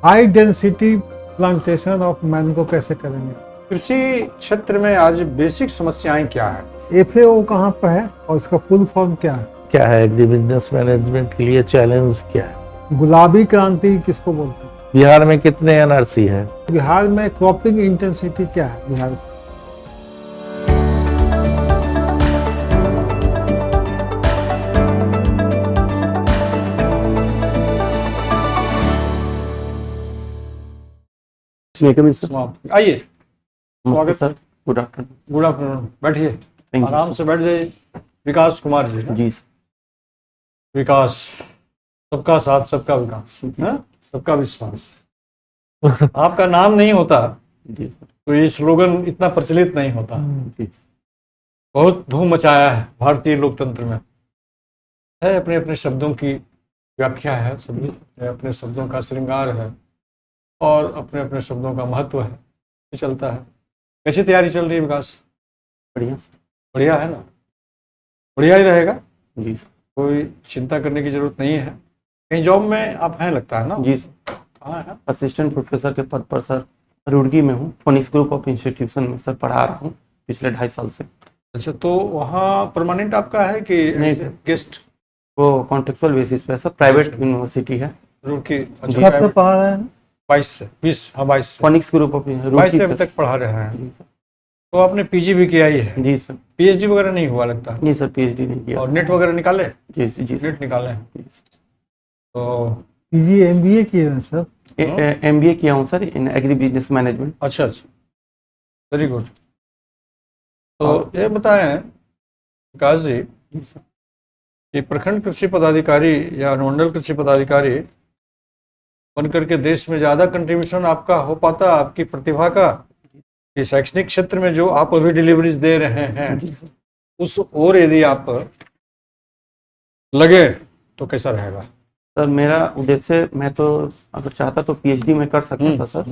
High density plantation of mango कैसे करेंगे? कृषि क्षेत्र में आज बेसिक समस्याएं क्या है? एफएओ कहाँ पर है और उसका फुल फॉर्म क्या है? क्या है एग्री बिजनेस मैनेजमेंट के लिए चैलेंज क्या है? गुलाबी क्रांति किसको बोलते हैं? बिहार में कितने एनआरसी है? बिहार में क्रॉपिंग इंटेंसिटी क्या है बिहार में? समाप्त। आइए, नमस्ते स्वागत sir, good afternoon. Good afternoon. बैठिए, थैंक आराम से बैठ जाइए। विकास Kumar ji you ji sir. विकास, सबका साथ सबका विकास, जी। हाँ? सबका विश्वास। आपका नाम नहीं होता जी सर। तो ये स्लोगन इतना प्रचलित नहीं होता। जी बहुत धूम मचाया है भारतीय लोकतंत्र में। है अपने अपने शब्दों की व्याख्या है, सभी अपने शब्दों का श्रृंगार है और अपने अपने शब्दों का महत्व है। ये चलता है। कैसी तैयारी चल रही है विकास? बढ़िया सर। बढ़िया है ना? बढ़िया ही रहेगा, जी सर। कोई चिंता करने की जरूरत नहीं है। कहीं जॉब में आप हैं लगता है ना? जी सर। कहाँ है? असिस्टेंट प्रोफेसर के पद पर सर रुड़की में हूँ। फोनिक्स ग्रुप ऑफ इंस्टीट्यूशन में सर पढ़ा रहा हूँ पिछले 2.5 साल से। अच्छा, तो वहाँ परमानेंट आपका है कि नहीं सर। गेस्ट? वो कॉन्ट्रेक्चुअल बेसिस पे सर, प्राइवेट यूनिवर्सिटी है। रुड़की? कब से पढ़ा रहे हैं? 22 से 20, हाँ 22 से। फोनिक्स ग्रुप ऑफ 22 से अभी तक पढ़ा रहे हैं। जी सर। तो आपने पीजी भी किया ही है? जी सर। पीएचडी वगैरह नहीं हुआ लगता? जी सर, पीएचडी नहीं किया। और नेट वगैरह निकाले? जी सर। जी सर। नेट निकाले हैं। जी सर। तो पीजी एमबीए किए हैं सर? एमबीए किया हूँ सर इन एग्री बिजनेस मैनेजमेंट। अच्छा, वेरी गुड। तो ये बताएं विकास जी जी सर। कि प्रखंड कृषि पदाधिकारी या अनुमंडल कृषि पदाधिकारी बनकर के देश में ज़्यादा कंट्रीब्यूशन आपका हो पाता, आपकी प्रतिभा का, कि शैक्षणिक क्षेत्र में जो आप अभी डिलीवरीज दे रहे हैं जी सर। उस और यदि आप लगे तो कैसा रहेगा? सर मेरा उद्देश्य, मैं तो अगर चाहता तो पीएचडी में कर सकता था सर,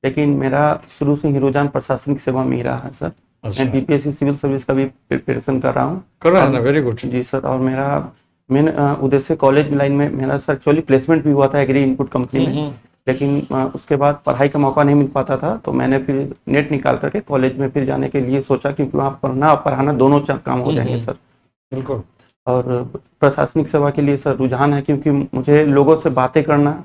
लेकिन मेरा शुरू से ही रुझान प्रशासनिक सेवा में ही रहा है सर। मैं बीपीएससी सिविल सर्विस का भी प्रिपरेशन कर रहा हूँ। कर रहे हैं ना? Very good. जी सर। और मेरा मेन उद्देश्य कॉलेज लाइन में मेरा सर एक्चुअली प्लेसमेंट भी हुआ था एग्री इनपुट कंपनी में, लेकिन उसके बाद पढ़ाई का मौका नहीं मिल पाता था, तो मैंने फिर नेट निकाल करके कॉलेज में फिर जाने के लिए सोचा, क्योंकि वहाँ पढ़ना और पढ़ाना दोनों काम हो जाएंगे सर। बिल्कुल। और प्रशासनिक सेवा के लिए सर रुझान है, क्योंकि मुझे लोगों से बातें करना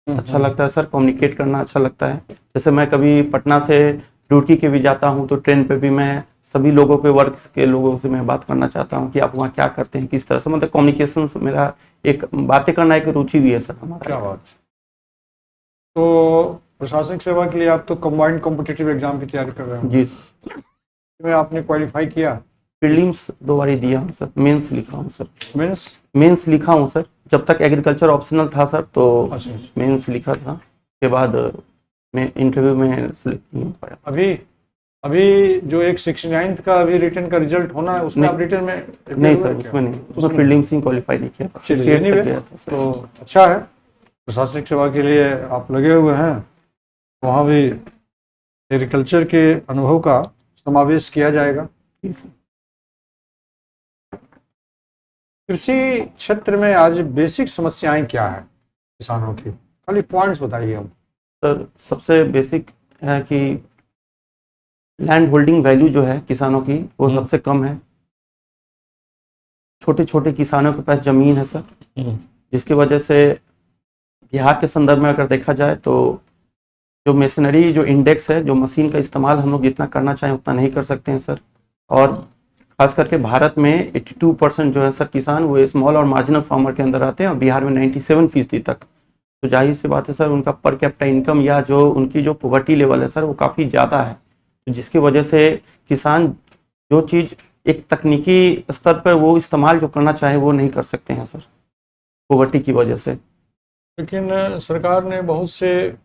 अच्छा लगता है सर, कम्युनिकेट करना अच्छा लगता है। जैसे मैं कभी पटना से रुड़की के भी जाता हूँ तो ट्रेन पे भी मैं सभी लोगों के वर्ग के लोगों से मैं बात करना चाहता हूँ कि आप वहाँ क्या करते हैं, किस तरह से, मतलब कम्युनिकेशन मेरा एक बातें करना एक रुचि भी है सर हमारा। क्या बात। तो प्रशासनिक सेवा के लिए आप तो कंबाइंड कॉम्पिटिटिव एग्जाम की तैयारी कर रहे हैं? जी। में आपने क्वालिफाई किया? प्रीलिम्स 2 बार दिया हूँ सर, मेंस लिखा हूँ सर। मेंस लिखा हूँ सर। जब तक एग्रीकल्चर ऑप्शनल था सर तो अच्छा। मेंस लिखा था, उसके बाद मैं इंटरव्यू में सिलेक्ट नहीं हो पाया। अभी जो एक 69th का अभी रिटर्न का रिजल्ट होना है उसमें आप रिटर्न में? नहीं सर, उसमें नहीं, उसमें प्रीलिम्स ही क्वालिफाई नहीं किया था। 68 तक गया था सर। तो अच्छा है, प्रशासनिक सेवा के लिए आप लगे हुए हैं, वहाँ भी एग्रीकल्चर के अनुभव का समावेश किया जाएगा। कृषि क्षेत्र में आज बेसिक समस्याएं क्या है किसानों की? खाली पॉइंट्स बताइए हम। सर सबसे बेसिक है कि लैंड होल्डिंग वैल्यू जो है किसानों की वो सबसे कम है। छोटे छोटे किसानों के पास जमीन है सर, जिसकी वजह से बिहार के संदर्भ में अगर देखा जाए तो जो मशीनरी जो इंडेक्स है, जो मशीन का इस्तेमाल हम लोग जितना करना चाहें उतना नहीं कर सकते हैं सर। और खास करके भारत में 82% जो है सर किसान वो स्मॉल और मार्जिनल फार्मर के अंदर आते हैं, और बिहार में 97% तक। तो जाहिर सी बात है सर, उनका पर कैपिटा इनकम या जो उनकी जो पॉवर्टी लेवल है सर वो काफ़ी ज़्यादा है, जिसकी वजह से किसान जो चीज़ एक तकनीकी स्तर पर वो इस्तेमाल जो करना चाहे वो नहीं कर सकते हैं सर, पॉवर्टी की वजह से। लेकिन सरकार ने बहुत से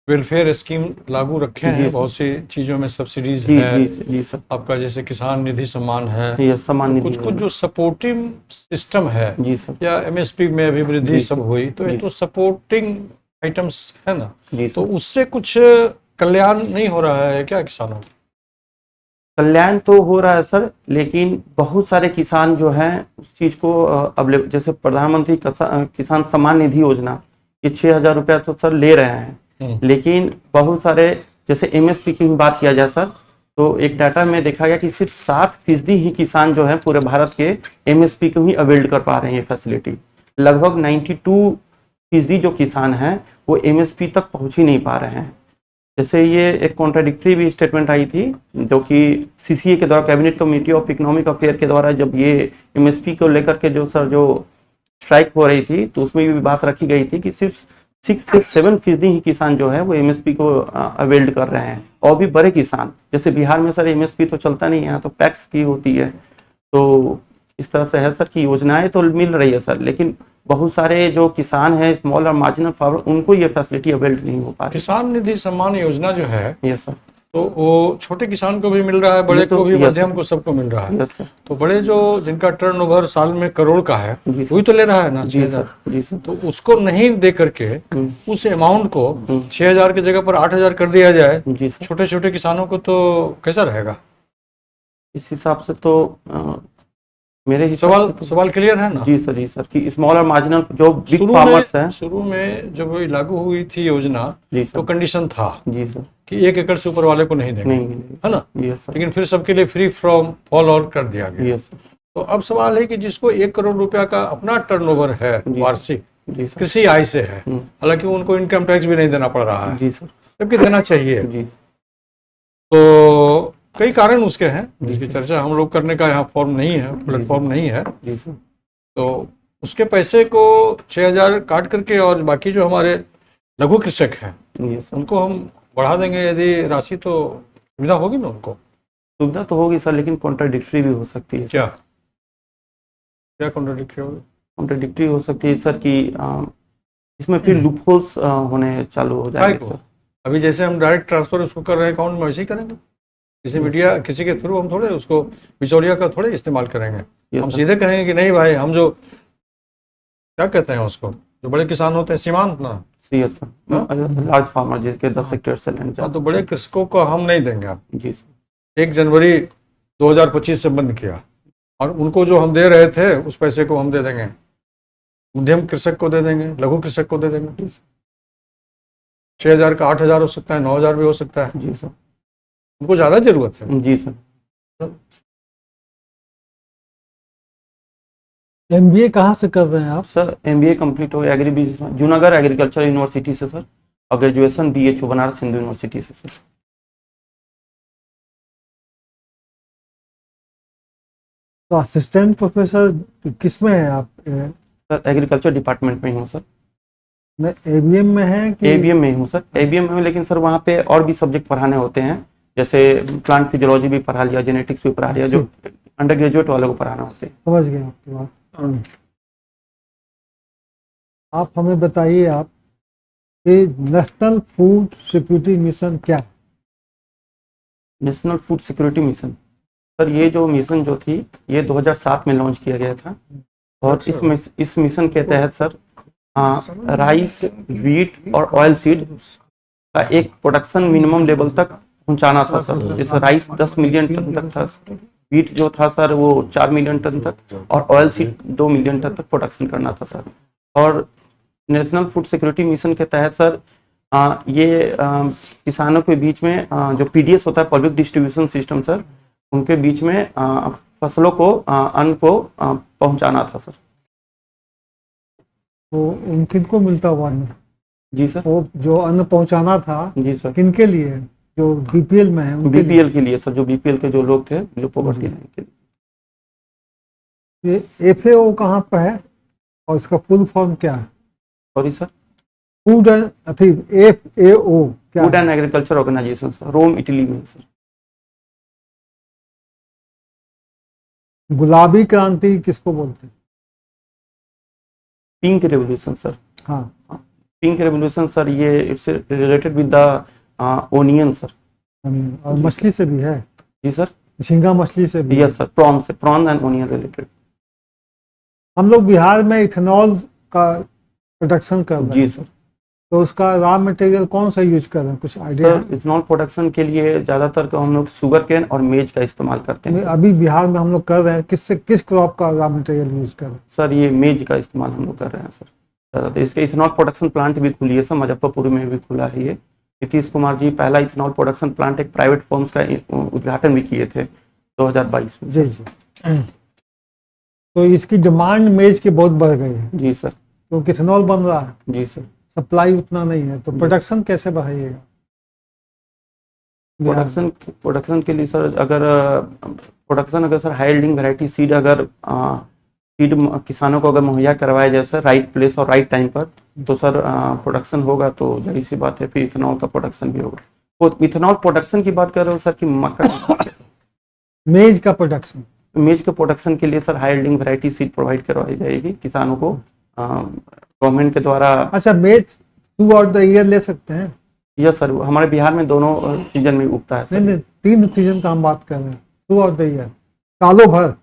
वेलफेयर स्कीम लागू रखे हैं, बहुत सी चीज़ों में सब्सिडीज है। जी सर। आपका जैसे किसान निधि सम्मान है, ये सम्मान निधि कुछ जो सपोर्टिंग सिस्टम है जी सर, या एमएसपी में अभी वृद्धि सब हुई, तो ये तो सपोर्टिंग आइटम्स है ना, तो उससे कुछ कल्याण नहीं हो रहा है क्या किसानों का? कल्याण तो हो रहा है सर, लेकिन बहुत सारे किसान जो हैं उस चीज़ को अब जैसे प्रधानमंत्री किसान सम्मान निधि योजना, कि 6,000 रुपया तो सर ले रहे हैं, लेकिन बहुत सारे जैसे एमएसपी की बात किया जाए सर, तो एक डाटा में देखा गया कि सिर्फ 7% ही किसान जो है पूरे भारत के एमएसपी को ही अवेल्ड कर पा रहे हैं ये फैसिलिटी। लगभग 92% जो किसान हैं वो एमएसपी तक पहुंच ही नहीं पा रहे हैं। जैसे ये एक कॉन्ट्राडिक्टरी भी स्टेटमेंट आई थी जो कि सीसीए के द्वारा, cabinet committee of economic affair के द्वारा, जब ये एमएसपी को लेकर के जो स्ट्राइक हो रही थी तो उसमें भी बात रखी गई थी कि सिर्फ 6 से 7% ही किसान जो है वो एमएसपी को अवेल्ड कर रहे हैं, और भी बड़े किसान जैसे बिहार में सर एमएसपी तो चलता नहीं है, तो पैक्स की होती है। तो इस तरह से है सर कि योजनाएं तो मिल रही है सर, लेकिन बहुत सारे जो किसान हैं स्मॉल और मार्जिनल फार्मर, उनको ये फैसिलिटी अवेल्ड नहीं हो पा रही। किसान निधि सम्मान योजना जो है, यस सर, तो वो छोटे किसान को भी मिल रहा है, बड़े को भी, मध्यम को, सबको मिल रहा है। Yes sir. तो बड़े जो जिनका टर्नओवर साल में करोड़ का है जी वही तो ले रहा है ना। जी सर, जी सर। तो उसको नहीं दे करके उस अमाउंट को 6,000 की जगह पर 8,000 कर दिया जाए जी सर। छोटे छोटे किसानों को, तो कैसा रहेगा? इस हिसाब से तो मेरे हिसाब से सवाल क्लियर है ना? जी सर, जी सर, कि स्मॉल और मार्जिनल जो बिग फार्मर्स हैं, शुरू में जब वो लागू हुई थी योजना, जी सर, तो कंडीशन था जी सर कि 1 एकड़ से ऊपर वाले को नहीं देंगे, नहीं मिलेगी, है ना? यस सर, लेकिन फिर सबके लिए फ्री फ्रॉम फॉल आउट कर दिया गया। Yes sir. तो अब सवाल है कि जिसको 1 करोड़ रुपया का अपना टर्नओवर है जी वार्षिक, जी सर, कृषि आय से है, हालांकि उनको इनकम टैक्स भी नहीं देना पड़ रहा है, जी सर, जबकि देना चाहिए। जी, तो कई कारण उसके हैं जिसकी चर्चा हम लोग करने का यहाँ फॉर्म नहीं है, प्लेटफॉर्म नहीं है। जी सर। तो उसके पैसे को 6,000 काट करके और बाकी जो हमारे लघु कृषक हैं यस सर, उनको हम बढ़ा देंगे यदि राशि, तो सुविधा होगी ना उनको। सुविधा तो होगी सर, लेकिन कॉन्ट्राडिक्टरी भी हो सकती है। क्या क्या कॉन्ट्राडिक्टरी होगी? कॉन्ट्राडिक्टरी हो सकती है सर कि इसमें फिर लूप होल्स होने चालू हो जाएंगे सर। अभी जैसे हम डायरेक्ट ट्रांसफर उसको कर रहे हैं अकाउंट में, वैसे ही करेंगे। किसी मीडिया किसी के थ्रू हम थोड़े उसको बिचौलिया का थोड़े इस्तेमाल करेंगे। हम सीधे कहेंगे कि नहीं भाई, हम जो क्या कहते हैं उसको, जो बड़े किसान होते हैं, सीमांत ना, यस सर, लार्ज फार्मर जिसके 10 हेक्टेयर से लैंड, तो बड़े कृषकों को हम नहीं देंगे। आप जी सर, 1 जनवरी 2025 से बंद किया, और उनको जो हम दे रहे थे उस पैसे को हम दे देंगे, मध्यम कृषक को दे देंगे, लघु कृषक को दे देंगे। 6,000 का 8,000 हो सकता है, 9,000 भी हो सकता है। जी सर, उनको ज्यादा जरूरत है। जी सर। एमबीए कहाँ से कर रहे हैं आप? सर एमबीए कंप्लीट हो गया एग्री बिजनेस में, जूनागढ़ एग्रीकल्चर यूनिवर्सिटी से सर, और graduation BHU Banaras Hindu university से सर। तो असिस्टेंट प्रोफेसर किस में है आप? सर एग्रीकल्चर डिपार्टमेंट में ही हूँ सर। मैं एबीएम में है कि एबीएम में ही हूँ सर, एबीएम में हूँ, लेकिन सर वहाँ पे और भी सब्जेक्ट पढ़ाने होते हैं, जैसे प्लांट फिजियोलॉजी भी पढ़ा लिया, जेनेटिक्स भी पढ़ा लिया, जो अंडर ग्रेजुएट वालों को पढ़ाना होते हैं। समझ गए आपकी बात। आप हमें बताइए आप कि नेशनल फूड सिक्योरिटी मिशन क्या है? National food security mission sir, ये जो मिशन जो थी ये 2007 में लॉन्च किया गया था, और इस मिशन के तहत सर राइस, व्हीट और ऑयल सीड का एक प्रोडक्शन मिनिमम लेवल तक पहुंचाना था सर। जैसे राइस 10 मिलियन टन तक था, व्हीट जो था सर वो 4 मिलियन टन तक, और ऑयल सीड 2 मिलियन टन तक प्रोडक्शन करना था सर। और नेशनल फूड सिक्योरिटी मिशन के तहत सर ये किसानों के बीच में जो पीडीएस होता है, पब्लिक डिस्ट्रीब्यूशन सिस्टम सर, उनके बीच में फसलों को, अन्न को पहुंचाना था सर। तो उन किनको मिलता हुआ अन्न? जी सर, वो जो अन्न पहुंचाना था जी सर, किनके लिए? जो बीपीएल में है उनके बीपीएल के लिए सर, जो बीपीएल के जो लोग थे, बिलो पॉवर्टी लाइन के लिए। ये एफएओ कहाँ पे है और इसका फुल फॉर्म क्या है? सॉरी सर, फूड एफएओ क्या फूड है? And agriculture organisation sir, Rome Italy में है सर। गुलाबी क्रांति किसको बोलते हैं? Pink revolution sir. हाँ, पिंक रेवोल्यूशन सर, ये it's related with the onion sir. और मछली से भी है? जी सर, झींगा मछली से भी? यस सर, प्रॉन से, प्रॉन एंड ओनियन रिलेटेड। हम लोग बिहार में इथेनॉल का प्रोडक्शन कर रहे हैं। जी सर। तो उसका रॉ मटेरियल कौन सा यूज कर रहे हैं, कुछ आइडिया? सर इथेनॉल प्रोडक्शन के लिए ज्यादातर हम लोग शुगर केन और मेज का इस्तेमाल करते हैं। अभी बिहार में हम लोग कर रहे हैं, किस क्रॉप का रॉ मटेरियल यूज कर रहे हैं? सर ये मेज का इस्तेमाल हम लोग कर रहे हैं सर। तो इसके इथेनॉल प्रोडक्शन प्लांट भी खुली है सर, मुजफ्फरपुर में भी खुला है ये। नीतीश कुमार जी पहला इथेनॉल प्रोडक्शन प्लांट एक प्राइवेट फर्म्स का उद्घाटन भी किए थे 2022 में। जी जी। तो इसकी डिमांड मेज की बहुत बढ़ गई है जी सर। क्योंकि इथेनॉल बन रहा है, जी सर। सप्लाई उतना नहीं है, तो प्रोडक्शन कैसे बढ़ाइएगा? प्रोडक्शन के लिए सर अगर sir high yielding variety seed seed किसानों को अगर मुहैया करवाया जाए सर राइट प्लेस और राइट टाइम पर, तो सर प्रोडक्शन होगा, तो जाहिर सी बात है फिर इथेनॉल का प्रोडक्शन भी होगा। तो इथेनॉल प्रोडक्शन की बात कर रहे हो सर कि मक्का मेज का प्रोडक्शन, मेज के प्रोडक्शन के लिए sir high yielding variety seed provide करवाई जाएगी किसानों को गवर्नमेंट के द्वारा। अच्छा, मेज थ्रू आउट द ईयर ले सकते हैं? यस सर, हमारे बिहार में दोनों सीजन में उगता है सर। नहीं, 3 सीजन का हम बात कर रहे हैं, थ्रू आउट द ईयर, सालों भर।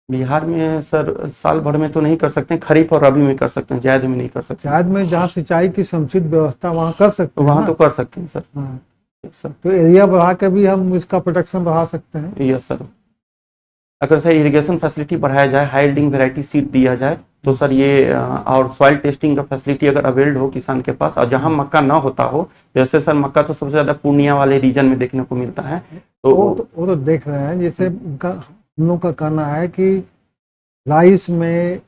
बिहार में सर साल भर में तो नहीं कर सकते, खरीफ और रबी में कर सकते हैं, जायद में नहीं कर सकते। जायद में जहाँ सिंचाई की समुचित व्यवस्था वहाँ कर सकते तो हैं वहाँ ना? तो कर सकते हैं सर। हाँ। Yes sir. तो एरिया बढ़ा के भी हम इसका प्रोडक्शन बढ़ा सकते हैं। Yes sir. अगर सर इरिगेशन फैसिलिटी बढ़ाया जाए, हाई यील्डिंग वैरायटी सीड दिया जाए, तो सर ये और सॉइल टेस्टिंग का फैसिलिटी अगर अवेल्ड हो किसान के पास, और जहाँ मक्का ना होता हो, जैसे सर मक्का तो सबसे ज़्यादा पूर्णिया वाले रीजन में देखने को मिलता है, तो वो तो देख रहे हैं। जैसे उनका हम लोग का कहना है कि राइस में,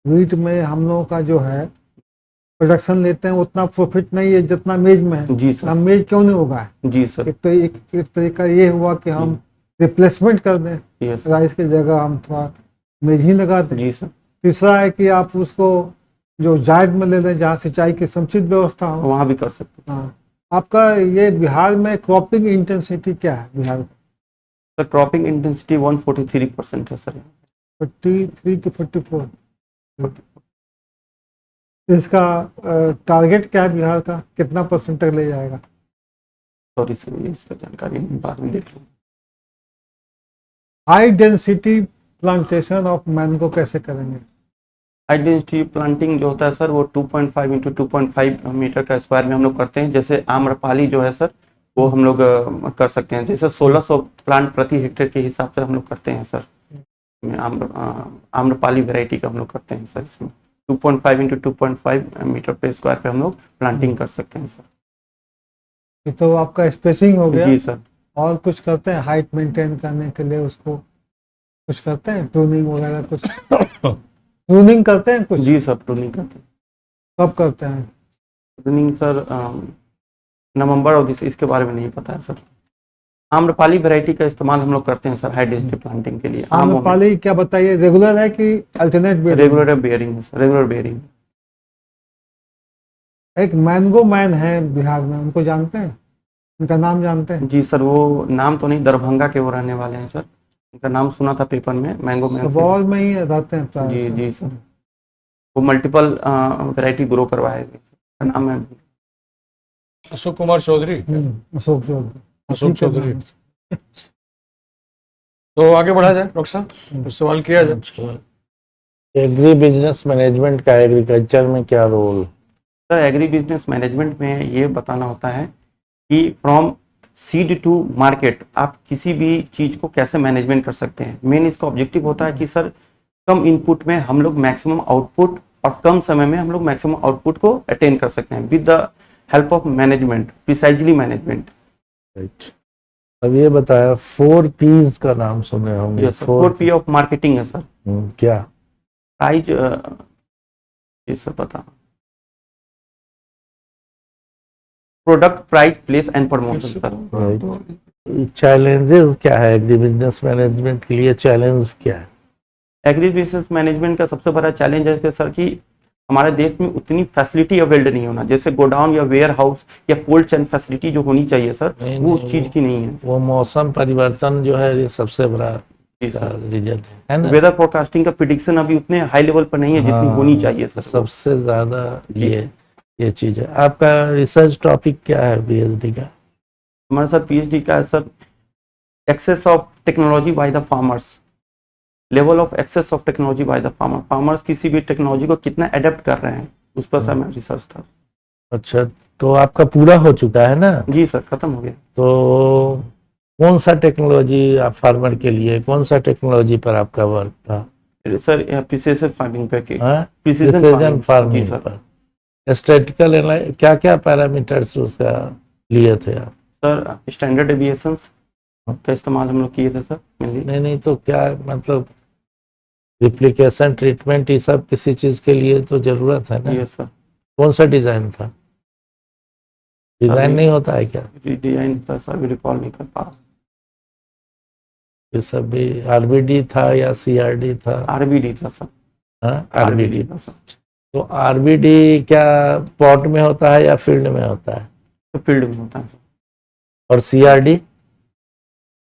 व्हीट में हम लोगों का जो है प्रोडक्शन लेते हैं उतना प्रॉफिट नहीं है जितना मेज में है। जी सर। हम मेज क्यों नहीं होगा? जी सर। एक तो एक तरीका ये हुआ कि हम रिप्लेसमेंट कर दें, यस राइस की जगह हम थोड़ा मेज ही लगा दें। जी सर। तीसरा है कि आप उसको जो जायद में ले लें जहाँ सिंचाई की समुचित व्यवस्था हो, वहाँ भी कर सकते हैं। हाँ। आपका ये बिहार में क्रॉपिंग इंटेंसिटी क्या है बिहार में? सर क्रॉपिंग इंटेंसिटी 143% है सर। 43 to 44। इसका टारगेट क्या है बिहार का, कितना % तक ले जाएगा? सॉरी सर, ये इसका जानकारी नहीं, बाद में देख लूँगा। High density plantation of mango कैसे करेंगे? हाई डेंसिटी प्लांटिंग जो होता है सर, वो 2.5 इंटू 2.5 मीटर का स्क्वायर में हम लोग करते हैं। जैसे आम्रपाली जो है सर, वो हम लोग कर सकते हैं, जैसे 1600 प्लांट प्रति हेक्टेयर के हिसाब से हम लोग करते हैं सर। आम्रपाली वैरायटी का हम लोग करते हैं सर। इसमें 2.5 इंटू 2.5 मीटर पे स्क्वायर पे हम लोग प्लांटिंग कर सकते हैं सर। ये तो आपका स्पेसिंग हो गया। जी सर। और कुछ करते हैं हाइट मेंटेन करने के लिए, उसको कुछ करते हैं, प्रूनिंग वगैरह कुछ? प्रूनिंग करते हैं कुछ? जी सर, प्रूनिंग करते हैं। कब करते हैं प्रूनिंग सर? नवंबर और इसके बारे में नहीं पता है सर। आम्रपाली वैरायटी का इस्तेमाल हम लोग करते हैं सर हाई डेंसिटी प्लांटिंग के लिए। आम्रपाली क्या बताइए, रेगुलर है कि अल्टरनेट बेयरिंग? रेगुलर बेयरिंग है सर, रेगुलर बेयरिंग। एक मैंगो मैन है बिहार में, उनको जानते हैं? उनका नाम जानते हैं? जी सर, वो नाम तो नहीं, दरभंगा के वो रहने वाले हैं सर। उनका नाम सुना था पेपर में, मैंगो मैन। सुपौल में ही रहते हैं प्राय। जी जी सर। वो मल्टीपल वैरायटी ग्रो करवाए हुए। नाम है अशोक कुमार चौधरी। अशोक चौधरी। अशोक चौधरी। तो आगे बढ़ा जाए डॉक्टर साहब, कुछ सवाल किया जाए। एग्री बिजनेस मैनेजमेंट का एग्रीकल्चर में क्या role? Sir, agri business management में ये बताना होता है कि फ्रॉम सीड टू मार्केट आप किसी भी चीज़ को कैसे मैनेजमेंट कर सकते हैं। मेन इसका ऑब्जेक्टिव होता है कि सर कम इनपुट में हम लोग मैक्सिमम आउटपुट, और कम समय में हम लोग मैक्सिमम आउटपुट को अटेन कर सकते हैं with the help of management, precisely management. Right. अब ये बताया 4 P's का नाम सुने होंगे। 4 P ऑफ मार्केटिंग है सर। क्या? प्राइज, ये सर पता, product, price, place and promotion sir. Challenges क्या है एग्री बिजनेस मैनेजमेंट के लिए? चैलेंज क्या है? एग्री बिजनेस मैनेजमेंट का सबसे बड़ा चैलेंज है कि सर कि हमारे देश में उतनी फैसिलिटी अवेल्ड नहीं होना, जैसे गोडाउन या वेयर हाउस या कोल्ड चेन फैसिलिटी जो होनी चाहिए सर, वो उस चीज की नहीं है। वो मौसम परिवर्तन जो है ये सबसे बड़ा रीजन है ना। वेदर फोरकास्टिंग का प्रिडिक्शन अभी उतने हाई लेवल पर नहीं है जितनी होनी चाहिए सर। सबसे ज्यादा ये चीज है। आपका रिसर्च टॉपिक क्या है पीएचडी का? हमारा सर पीएचडी का है sir access of technology by the farmers, level of access of technology by the farmer. Farmers किसी भी टेक्नोलॉजी को कितना अडेप्ट कर रहे हैं, उस पर सर मेरा रिसर्च था। अच्छा, तो आपका पूरा हो चुका है ना? जी सर, खत्म हो गया। तो कौन सा टेक्नोलॉजी आप फार्मर के लिए, कौन सा टेक्नोलॉजी पर आपका वर्क था? सर प्रिसिशन फार्मिंग पे के हाँ, प्रिसिशन प्रिसीजन जी फार्मिंग सर। पर स्टैटिकल क्या क्या पैरामीटर्स उसका लिए थे आप? सर स्टैंडर्ड डेविएशंस का इस्तेमाल हम लोग किए थे सर मेनली। नहीं तो क्या मतलब रिप्लिकेशन ट्रीटमेंट ये सब किसी चीज के लिए तो जरूरत है ना? ये सर कौन सा डिजाइन था? डिजाइन अभी- नहीं होता है क्या? डिजाइन था सर, अभी रिकॉल नहीं कर पा रहा। ये सब भी आरबीडी था या सीआरडी था? आरबीडी था सर, हाँ, आरबीडी आरबीडी। था सर। तो आरबीडी क्या पॉट में होता है या फील्ड में होता है? तो फील्ड में होता है सर और सीआरडी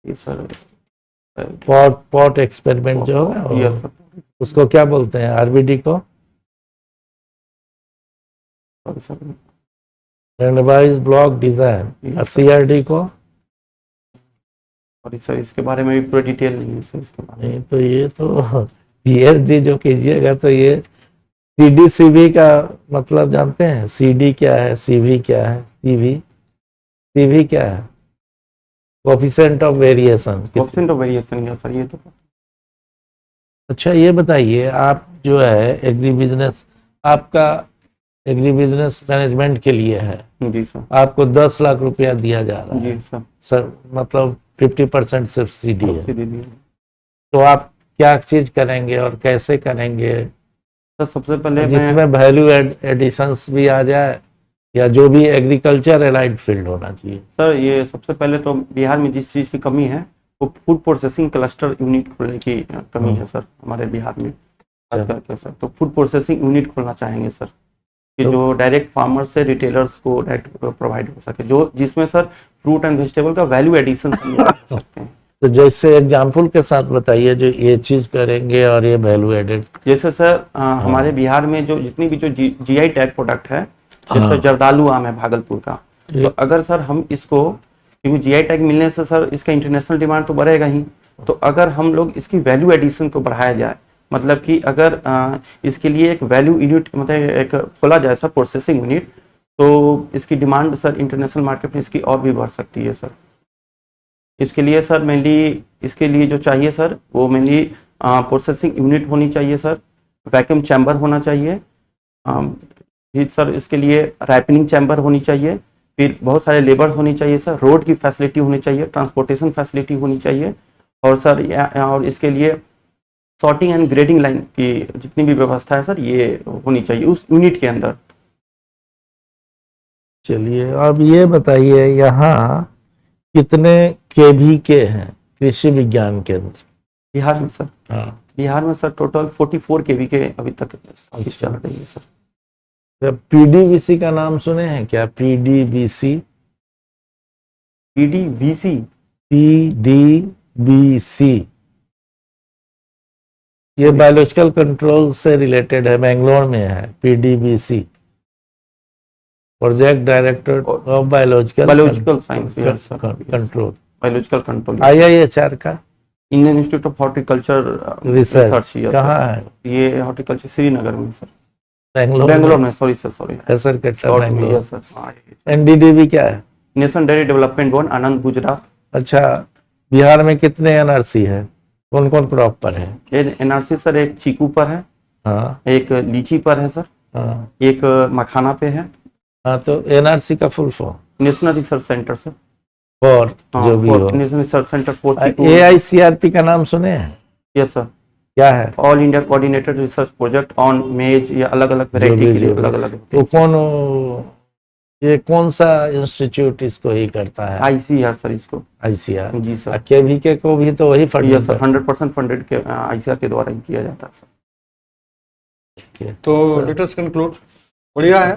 ये सर। पॉट एक्सपेरिमेंट जो है यस सर, उसको क्या बोलते हैं? आरबीडी को sorry sir. Randomise block design, और सीआरडी को सॉरी सर, इसके बारे में भी पूरा डिटेल नहीं है सर इसके बारे में। नहीं। तो ये तो पीएचडी जो कीजिएगा तो ये सीडी सीवी का मतलब जानते हैं? सीडी क्या है, सीवी क्या है, सीवी क्या है? Coefficient of variation. Option of variation है सर ये तो। अच्छा ये बताइए, आप जो है एग्री बिजनेस, आपका एग्री बिजनेस मैनेजमेंट के लिए है, जी सर। आपको 10 लाख रुपया दिया जा रहा है जी सर, सर, मतलब 50% सब्सिडी है। सब्सिडी दी है। तो आप क्या चीज करेंगे और कैसे करेंगे सर सबसे पहले मैं जिसमें वैल्यू एडिशंस भी आ जाए, या जो भी एग्रीकल्चर एलाइड फील्ड होना चाहिए? सर ये सबसे पहले तो बिहार में जिस चीज़ की कमी है वो फूड प्रोसेसिंग क्लस्टर यूनिट खोलने की कमी है सर हमारे बिहार में खास करके सर। तो फूड प्रोसेसिंग यूनिट खोलना चाहेंगे सर, कि जो डायरेक्ट फार्मर से रिटेलर्स को डायरेक्ट प्रोवाइड हो सके, जो जिसमें सर फ्रूट एंड वेजिटेबल का वैल्यू एडिशन कर सकते हैं। तो जैसे एग्जाम्पल के साथ बताइए जो ये चीज करेंगे और ये वैल्यू एडेड। जैसे सर हमारे बिहार में जो जितनी भी जो जीआई टैग प्रोडक्ट है, जैसे जर्दालू आम है भागलपुर का, तो अगर सर हम इसको, क्योंकि जीआई टैग मिलने से सर इसका इंटरनेशनल डिमांड तो बढ़ेगा ही, तो अगर हम लोग इसकी वैल्यू एडिशन को बढ़ाया जाए, मतलब कि अगर इसके लिए एक वैल्यू यूनिट मतलब एक खोला जाए सर प्रोसेसिंग यूनिट, तो इसकी डिमांड सर इंटरनेशनल मार्केट में इसकी और भी बढ़ सकती है सर। इसके लिए सर मेनली इसके लिए जो चाहिए सर वो मेनली प्रोसेसिंग यूनिट होनी चाहिए सर, वैक्यूम चैम्बर होना चाहिए, फिर सर इसके लिए रैपनिंग चैम्बर होनी चाहिए, फिर बहुत सारे लेबर होनी चाहिए सर, रोड की फैसिलिटी होनी चाहिए, ट्रांसपोर्टेशन फैसिलिटी होनी चाहिए, और सर और इसके लिए सॉर्टिंग एंड ग्रेडिंग लाइन की जितनी भी व्यवस्था है सर ये होनी चाहिए उस यूनिट के अंदर। चलिए अब ये बताइए यहाँ कितने केवी के हैं कृषि विज्ञान केंद्र बिहार में सर? हाँ, बिहार में सर टोटल 44 केवी के अभी तक स्थापित चल रही है सर। पीडीवीसी का नाम सुने हैं क्या? पीडीवीसी पीडीवीसी पीडीवीसी ये बायोलॉजिकल कंट्रोल से रिलेटेड है, बेंगलोर में है। PDVC project director of biological science sir, control, biological control, IIHR का Indian Institute of Horticulture Research कहाँ है? ये हॉर्टिकल्चर श्रीनगर में सर, बेंगलोर बेंगलोर में, sorry sir, sorry sir Bangalore. Yes sir. NDDB क्या है? नेशनल डेयरी डेवलपमेंट बोर्ड आनंद गुजरात। अच्छा, बिहार में कितने NRC है? कौन कौन क्रॉप पर है? एनआरसी सर एक चीकू पर है, हाँ एक लीची पर है सर, हाँ एक मखाना पे है। हाँ। तो NRC का full form national research centre sir, for जो भी हो। National research centre for chikoo. AICRP का नाम सुने हैं? यस सर, क्या है? All India coordinated research project on maize, या अलग अलग वैरायटी के लिए अलग अलग होते तो ये कौन सा इंस्टीट्यूट इसको ही करता है? आईसीआर सर इसको। ICR जी सर, KVK को भी तो वही फंड यस सर, 100% फंडेड के आईसीआर के द्वारा ही किया जाता है सर। तो लेट अस कंक्लूड। बढ़िया है।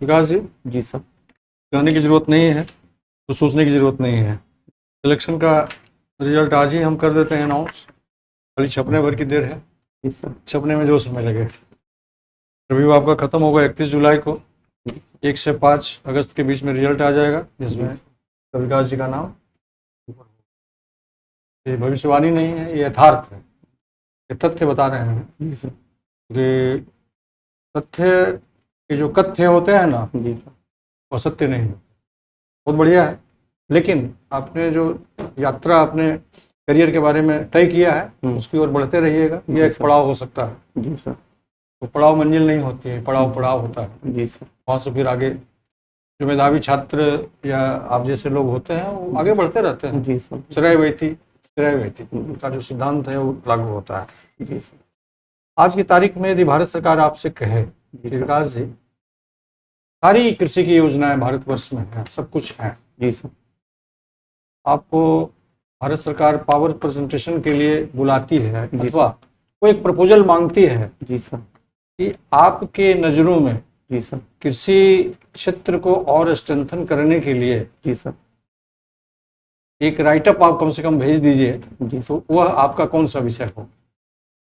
विकास जी, जी सर, कहने की जरूरत नहीं है तो सोचने की जरूरत नहीं है। सिलेक्शन का रिजल्ट आज ही हम कर देते हैं अनाउंस, खाली छपने भर की देर है। जी सर, छपने में जो समय लगे। रिव्यू आपका खत्म होगा 31 जुलाई को, 1 से 5 अगस्त के बीच में रिजल्ट आ जाएगा, जिसमें विकास जी का नाम। ये भविष्यवाणी नहीं है, ये यथार्थ है, ये तथ्य बता रहे हैं। जी सर, ये तथ्य के जो कथ्य होते हैं ना, जी वो सत्य नहीं होते। बहुत बढ़िया है। लेकिन आपने जो यात्रा अपने करियर के बारे में तय किया है उसकी ओर बढ़ते रहिएगा। जी ये एक सर। पड़ाव हो सकता है, जी सर। तो पड़ाव मंजिल नहीं होती है, पड़ाव पड़ाव होता है। जी सर। वहाँ से फिर आगे जो मेधावी छात्र या आप जैसे लोग होते हैं वो आगे बढ़ते रहते हैं। जी सर। श्रेय वैती का जो सिद्धांत है वो लागू होता है। जी सर। आज की तारीख में यदि भारत सरकार आपसे कहे कि विकास जी सारी कृषि की योजनाएं भारतवर्ष में है, सब कुछ है, जी सर। आपको भारत सरकार पावर प्रेजेंटेशन के लिए बुलाती है जी अथवा कोई एक प्रपोजल मांगती है जी सर। कि आपके नज़रों में जी सर। कृषि क्षेत्र को और स्ट्रेंथन करने के लिए जी सर। एक राइटअप आप कम से कम भेज दीजिए, जी सर। तो वह आपका कौन सा विषय हो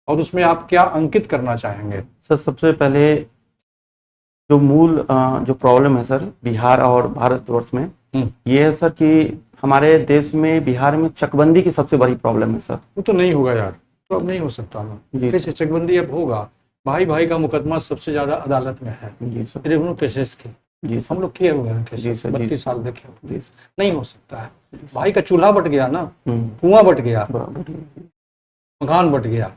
और उसमें आप क्या अंकित करना चाहेंगे? सर सबसे पहले जो मूल जो प्रॉब्लम है सर बिहार और भारतवर्ष में, ये है सर कि हमारे देश में बिहार में चकबंदी की सबसे बड़ी प्रॉब्लम है सर। वो तो नहीं होगा यार, तो अब नहीं हो सकता ना। जी कैसे चकबंदी अब होगा? भाई भाई का मुकदमा सबसे ज्यादा अदालत में है, जी सर। रेवेन्यू केसेस की। जी सर। हम लोग किए हुए हैं जी केसेस, सर, जी 32 सर। साल देखे हुए। जी सर। नहीं हो सकता है। भाई का चूल्हा बट गया ना, हम्म, कुआं बट गया, बराबर। मकान बट गया,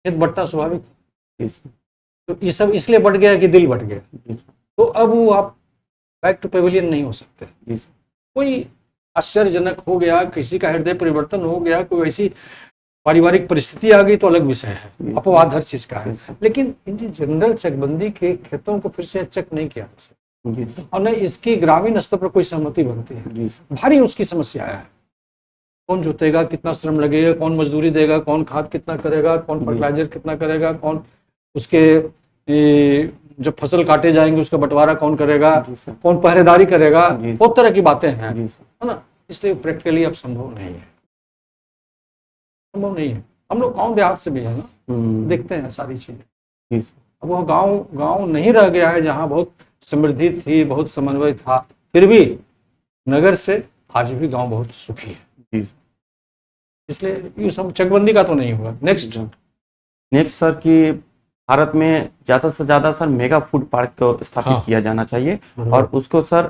ये तो बटना स्वाभाविक। जी सर। तो ये सब इसलिए बट गया कि दिल बट गया, जी सर। तो अब वो आप बैक टू पेविलियन नहीं हो सकते। जी सर। कोई आश्चर्यजनक हो गया, किसी का हृदय परिवर्तन हो गया, कोई ऐसी पारिवारिक परिस्थिति आ गई तो अलग विषय है, अपवाद हर चीज का है। जी सर। लेकिन इन जनरल चकबंदी के खेतों को फिर से चेक नहीं किया जा सकता जी सर। और न इसकी ग्रामीण स्तर पर कोई सहमति बनती है। जी सर। भारी उसकी समस्या है। कौन जोतेगा, कितना श्रम लगेगा, कौन मजदूरी देगा, कौन खाद कितना करेगा, कौन फर्टिलाइजर कितना करेगा, कौन उसके जब फसल काटे जाएंगे उसका बंटवारा कौन करेगा, जी सर। कौन पहरेदारी करेगा, जी सर। बहुत तरह की बातें हैं, जी सर। है ना। इसलिए प्रैक्टिकली अब संभव नहीं है, संभव नहीं है। हम लोग गांव देहात से भी है ना, देखते हैं सारी चीजें। जी सर। अब वह गांव नहीं रह गया है जहां बहुत समृद्धि थी, बहुत समन्वय था, फिर भी नगर से आज भी गांव बहुत सुखी है। जी सर। इसलिए ये सब चकबंदी का तो नहीं हुआ। नेक्स्ट सर कि भारत में ज़्यादा से ज़्यादा सर मेगा फूड पार्क को स्थापित हाँ। किया जाना चाहिए और उसको सर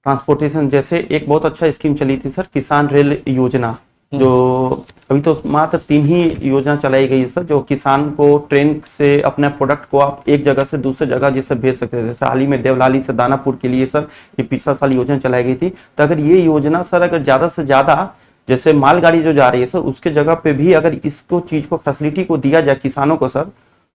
ट्रांसपोर्टेशन, जैसे एक बहुत अच्छा स्कीम चली थी सर किसान रेल योजना, जो अभी तो मात्र 3 ही योजना चलाई गई है सर, जो किसान को ट्रेन से अपने प्रोडक्ट को आप एक जगह से दूसरे जगह जैसे भेज सकते हैं। जैसे हाल ही में देवलाली से दानापुर के लिए सर ये पिछला साल योजना चलाई गई थी। तो अगर ये योजना सर अगर ज़्यादा से ज़्यादा जैसे मालगाड़ी जो जा रही है सर उसके जगह पे भी अगर इसको चीज़ को फैसिलिटी को दिया जाए किसानों को सर,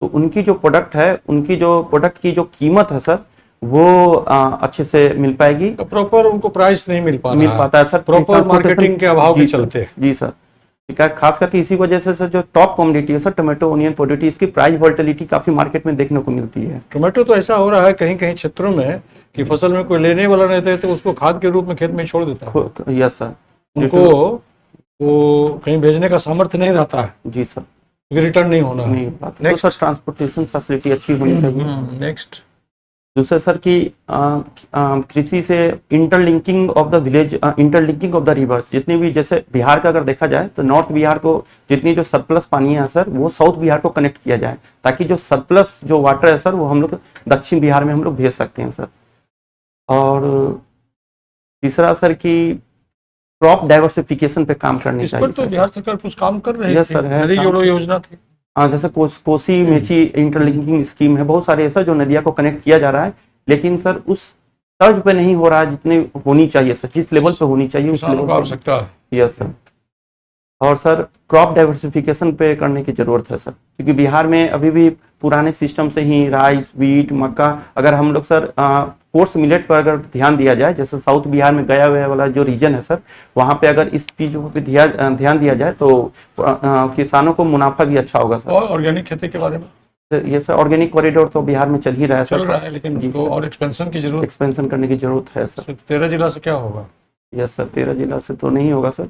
तो उनकी जो प्रोडक्ट है, उनकी जो प्रोडक्ट की जो कीमत है सर वो अच्छे से मिल पाएगी। प्रॉपर उनको प्राइस नहीं मिल पाता है सर, प्रॉपर मार्केटिंग के अभाव के चलते। जी सर। खास करके इसी वजह से सर जो टॉप कमोडिटी है सर टोमेटो, ऑनियन, पोटैटो, इसकी प्राइस वोलेटिलिटी काफी मार्केट में देखने को मिलती है। टोमेटो तो ऐसा हो रहा है कहीं कहीं क्षेत्रों में कि फसल में कोई लेने वाला रहता है तो उसको खाद के रूप में खेत में छोड़ देता है। Yes sir. उनको वो कहीं भेजने का सामर्थ्य नहीं रहता है। जी सर। रिटर्न नहीं होना नहीं पाता। तो सर ट्रांसपोर्टेशन फैसिलिटी अच्छी होनी चाहिए। नेक्स्ट दूसरा सर कि कृषि से interlinking of the village, interlinking of the reverse, जितनी भी जैसे बिहार का अगर देखा जाए तो नॉर्थ बिहार को जितनी जो सरप्लस पानी है सर वो साउथ बिहार को कनेक्ट किया जाए, ताकि जो सरप्लस जो वाटर है सर वो हम लोग दक्षिण बिहार में हम लोग भेज सकते हैं सर। और तीसरा सर कि क्रॉप डाइवर्सिफिकेशन पे काम करनी चाहिए। इस पर तो बिहार सरकार कुछ काम कर रही है सर, है नदी जोड़ो योजना थी। हाँ, जैसे कोसी मेची इंटरलिंकिंग स्कीम है, बहुत सारे ऐसा जो नदिया को कनेक्ट किया जा रहा है, लेकिन सर उस तर्ज पे नहीं हो रहा है जितनी होनी चाहिए सर, जिस लेवल पे होनी चाहिए उस लेवल पे आवश्यकता है। Yes sir. और सर क्रॉप डाइवर्सिफिकेशन पे करने की जरूरत है सर, क्योंकि बिहार में अभी भी पुराने सिस्टम से ही राइस, व्हीट, मक्का, अगर हम लोग सर कोर्स मिलेट पर अगर ध्यान दिया जाए, जैसे साउथ बिहार में गया हुआ वाला जो रीजन है सर, वहाँ पे अगर इस चीज़ों पे ध्यान दिया जाए तो किसानों को मुनाफा भी अच्छा होगा सर। और ऑर्गेनिक खेती के बारे में ये सर ऑर्गेनिक कॉरिडोर तो बिहार में चल ही रहा है सर, चल रहा है, लेकिन उसको और एक्सपेंशन की जरूरत, एक्सपेंशन करने की जरूरत है सर। 13 जिला से क्या होगा? यस सर, 13 जिला से तो नहीं होगा सर,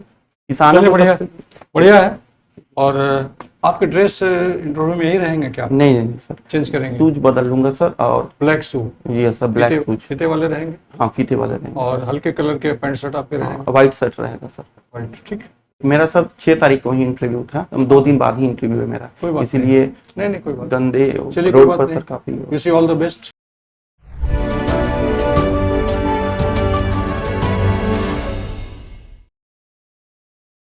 किसानों को बढ़िया है। और आपके ड्रेस इंटरव्यू में यही रहेंगे क्या? नहीं सर, चेंज करेंगे, शूज बदल लूंगा सर। और ब्लैक शू? जी सर, ब्लैक शूज, फीते वाले रहेंगे। हाँ, फीते वाले रहेंगे। और हल्के कलर के पैंट शर्ट आपके रहेंगे? व्हाइट शर्ट रहेगा सर। व्हाइट, ठीक। मेरा सर 6 तारीख को ही इंटरव्यू था, 2 दिन बाद ही इंटरव्यू है मेरा, इसीलिए नहीं कोई बात गंदे चलिए, रोड पर सर काफी। Wish you all the best.